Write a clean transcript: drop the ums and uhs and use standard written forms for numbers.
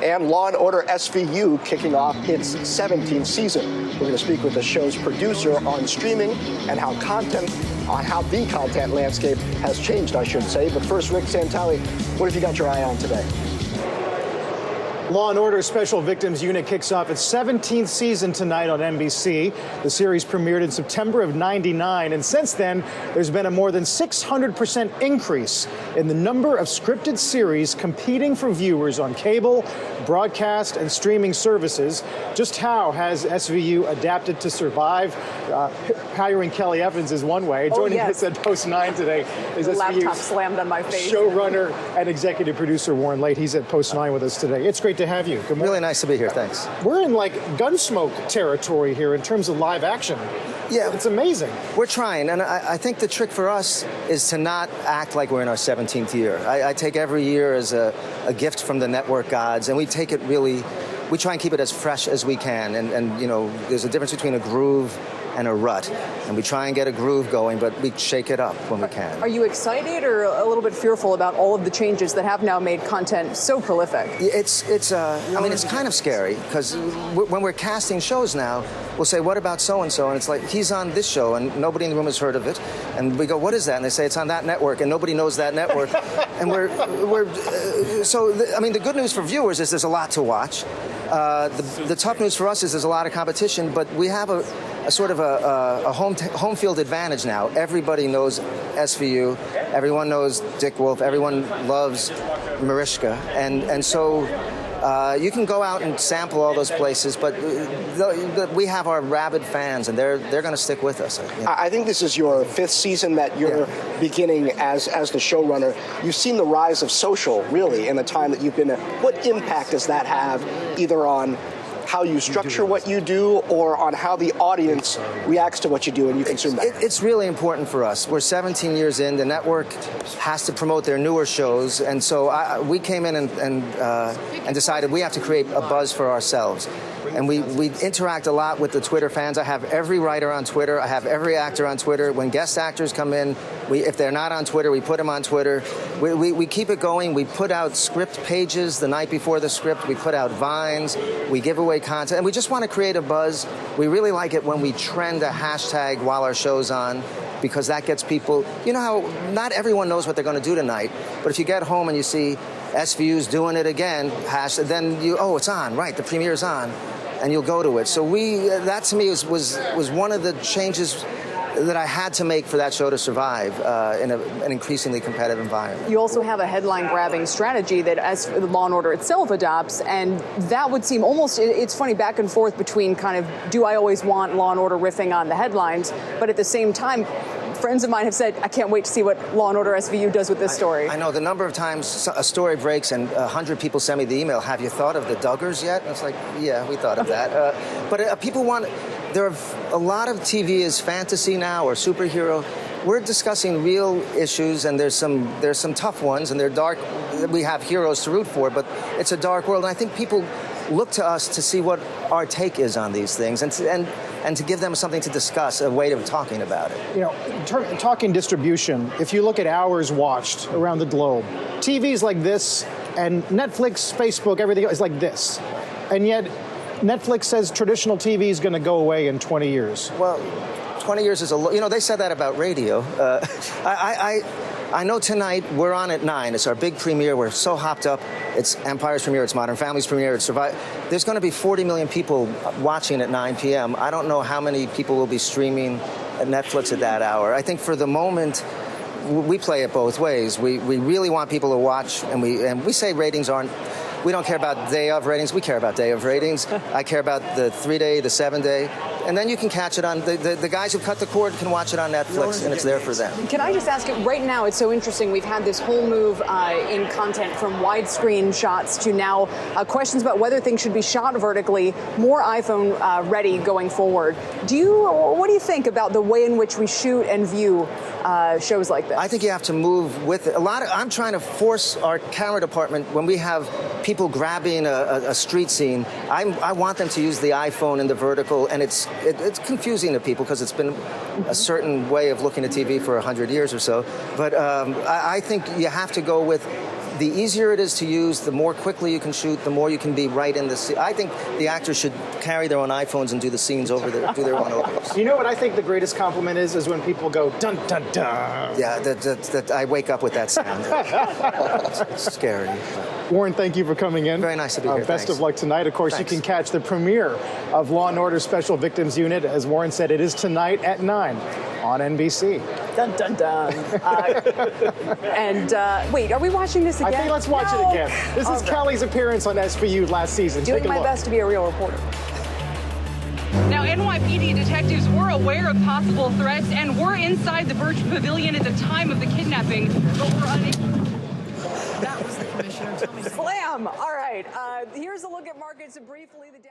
and Law & Order SVU kicking off its 17th season. We're going to speak with the show's producer on streaming and how the content landscape has changed, I should say. But first, Rick Santali, what have you got your eye on today? Law & Order Special Victims Unit kicks off its 17th season tonight on NBC. The series premiered in September of '99, and since then, there's been a more than 600% increase in the number of scripted series competing for viewers on cable, broadcast, and streaming services. Just how has SVU adapted to survive? Hiring Kelly Evans is one way. Joining us at Post 9 today is the SVU's laptop slammed on my face. Showrunner and executive producer Warren Late. He's at Post 9 with us today. It's great to have you. Good morning. Really nice to be here, thanks. We're in like Gunsmoke territory here in terms of live action. Yeah. It's amazing. We're trying, and I think the trick for us is to not act like we're in our 17th year. I take every year as a gift from the network gods, and we take it really, we try and keep it as fresh as we can, and you know, there's a difference between a groove and a rut, and we try and get a groove going, but we shake it up when we can. Are you excited or a little bit fearful about all of the changes that have now made content so prolific? I mean, it's kind of scary, because when we're casting shows now, we'll say, what about so-and-so? And it's like, he's on this show, and nobody in the room has heard of it. And we go, what is that? And they say, it's on that network, and nobody knows that network. And I mean, the good news for viewers is there's a lot to watch. The tough news for us is there's a lot of competition, but we have a sort of a home field advantage now. Everybody knows SVU, everyone knows Dick Wolf, everyone loves Mariska, and so you can go out and sample all those places, but we have our rabid fans, and they're going to stick with us. You know? I think this is your 5th season that you're beginning as the showrunner. You've seen the rise of social, really, in the time that you've been there. What impact does that have, either on how you structure what you do or on how the audience reacts to what you do and you consume that? It's really important for us. We're 17 years in. The network has to promote their newer shows, and so we came in and decided we have to create a buzz for ourselves. And we interact a lot with the Twitter fans. I have every writer on Twitter. I have every actor on Twitter. When guest actors come in, if they're not on Twitter, we put them on Twitter. We keep it going. We put out script pages the night before the script. We put out vines. We give away content. And we just want to create a buzz. We really like it when we trend a hashtag while our show's on, because that gets people, you know how not everyone knows what they're going to do tonight, but if you get home and you see SVU's doing it again, then it's on, right, the premiere's on, and you'll go to it. So that to me was one of the changes that I had to make for that show to survive in an increasingly competitive environment. You also have a headline-grabbing strategy that as Law & Order itself adopts, and that would seem almost, it's funny, back and forth between kind of, do I always want Law & Order riffing on the headlines, but at the same time, friends of mine have said, I can't wait to see what Law & Order SVU does with this story. I know the number of times a story breaks and 100 people send me the email, have you thought of the Duggars yet? And it's like, yeah, we thought of that. But people want, there are a lot of TV is fantasy now or superhero. We're discussing real issues, and there's some tough ones, and they're dark. We have heroes to root for, but it's a dark world. And I think people look to us to see what our take is on these things, and to give them something to discuss, a way of talking about it. You know, talking distribution, if you look at hours watched around the globe, TVs like this, and Netflix, Facebook, everything is like this. And yet, Netflix says traditional TV is going to go away in 20 years. Well, 20 years is they said that about radio. I know tonight we're on at 9. It's our big premiere. We're so hopped up. It's Empire's premiere. It's Modern Family's premiere. It's Survive. There's going to be 40 million people watching at 9 p.m. I don't know how many people will be streaming at Netflix at that hour. I think for the moment, we play it both ways. We really want people to watch, and we say ratings aren't. We don't care about day of ratings. We care about day of ratings. I care about the 3-day, the 7-day. And then you can catch it on, the guys who cut the cord can watch it on Netflix, and it's there for them. Can I just ask you, right now it's so interesting, we've had this whole move in content from widescreen shots to now questions about whether things should be shot vertically, more iPhone ready going forward. What do you think about the way in which we shoot and view shows like this? I think you have to move with it. I'm trying to force our camera department, when we have people grabbing a street scene, I want them to use the iPhone and the vertical, and it's confusing to people because it's been a certain way of looking at TV for 100 years or so. But I think you have to go with the easier it is to use, the more quickly you can shoot, the more you can be right in the scene. I think the actors should carry their own iPhones and do the scenes over there, do their own overs. You know what I think the greatest compliment is when people go dun dun dun. Yeah, that I wake up with that sound. It's scary. Warren, thank you for coming in. Very nice to be here. Best Thanks. of luck tonight. Of course, Thanks. you can catch the premiere of Law & Order Special Victims Unit. As Warren said, it is tonight at 9 on NBC. Dun, dun, dun. Wait, are we watching this again? I think let's watch it again. This is Kelly's appearance on SVU last season. Doing Take a my look. best to be a real reporter. Now, NYPD detectives were aware of possible threats and were inside the Birch Pavilion at the time of the kidnapping, but were unable. That was the commissioner. Tell me. Slam! All right. Here's a look at markets briefly. The Dow